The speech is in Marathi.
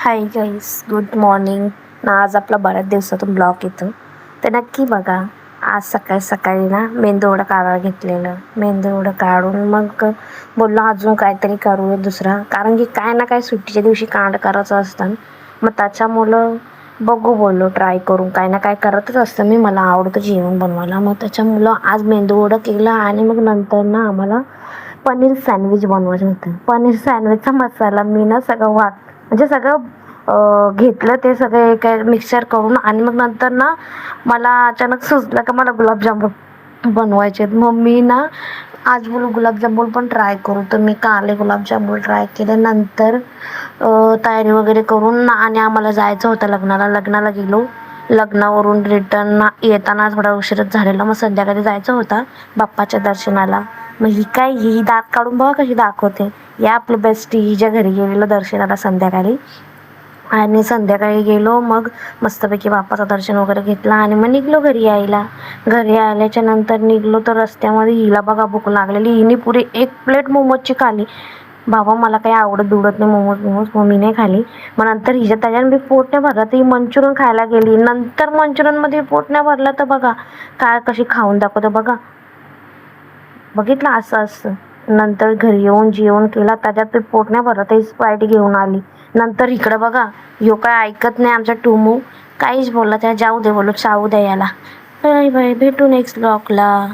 हाय गाईस, गुड मॉर्निंग ना. आज आपला बऱ्याच दिवसातून ब्लॉग येतो, तर नक्की बघा. आज सकाळी सकाळी ना मेंदूवडं काढायला घेतलेलं. मेंदूवडं काढून मग बोललो अजून काहीतरी करूया दुसरा, कारण की काय ना काय सुट्टीच्या दिवशी कांड करायचं असतं. मग त्याच्यामुळं बघू बोललो, ट्राय करून काय ना काय करतच असतं मी. मला आवडतं जेवण बनवायला. मग त्याच्यामुळं आज मेंदूवडं केलं आणि मग नंतर ना आम्हाला पनीर सँडविच बनवायचं होतं. पनीर सँडविचचा मसाला मी ना सगळं म्हणजे सगळं घेतलं, ते सगळे काय मिक्सर करून. आणि मग नंतर ना मला अचानक सुचलं का मला गुलाबजामुन बनवायचे आहेत. मग मी ना आज बोलू गुलाबजामुन पण ट्राय करू, तर मी काले गुलाबजामुन ट्राय केले. नंतर तयारी वगैरे करून आणि आम्हाला जायचं होतं लग्नाला गेलो. लग्नावरून रिटर्न येताना थोडा उशीरच झालेला. मग संध्याकाळी जायचं होतं बाप्पाच्या दर्शनाला. मग ही दात काढून बघा कशी दाखवते. या आपली बेस्टी हिच्या घरी गेलेलं दर्शनाला संध्याकाळी. आणि संध्याकाळी गेलो, मग मस्तपैकी बाप्पाचं दर्शन वगैरे घेतलं आणि मग निघलो घरी यायला. घरी आल्याच्या नंतर निघलो तर रस्त्यामध्ये हिला बघा भूक लागलेली. हिने पुरी 1 प्लेट मोमोजची खाली. बाबा मला काही आवडत नाही मोमोज, मग मी नाही खाली. मग नंतर त्याच्यानं मी पोट नाही भरला, तर ही मंचुरियन खायला गेली. नंतर मंचुरियनमध्ये पोट नाही भरला, तर बघा काय कशी खाऊन दाखवतं बघा. बघितलं असं असतं. नंतर घरी येऊन जेवण केला, त्याच्यात ते पोट नाही भरलं, ते स्प्राईट घेऊन आली. नंतर इकडं बघा, ह्यो काय ऐकत नाही आमचा टुमू. काहीच बोलला त्या, जाऊ दे बोललो, चावू द्या याला. बाय बाय, भेटू नेक्स्ट ब्लॉगला.